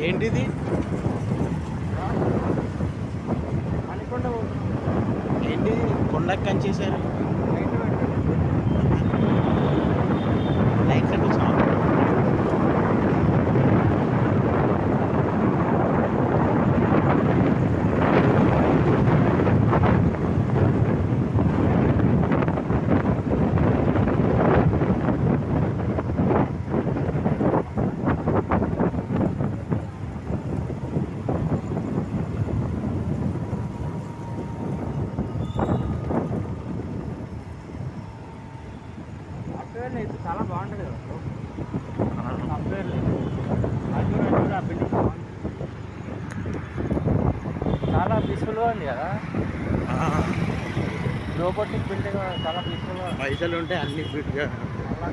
ఏంటిది? అనుకుంటా పోతున్నాం. ఏంటి కొండకు కంచేశారు? లైట్ కనిపించా? సాఫ్ట్వేర్ లేదు, చాలా బాగుంటుంది కదా బ్రో. సాఫ్ట్వేర్ లేదు, అజూర్ ఆ బిల్డింగ్ బాగుంది, చాలా పీస్ఫుల్గా ఉంది కదా. రోబోటిక్ బిల్డింగ్ చాలా పీస్ఫుల్గా. పైసలు ఉంటే అన్ని ఫిట్గా. చాలా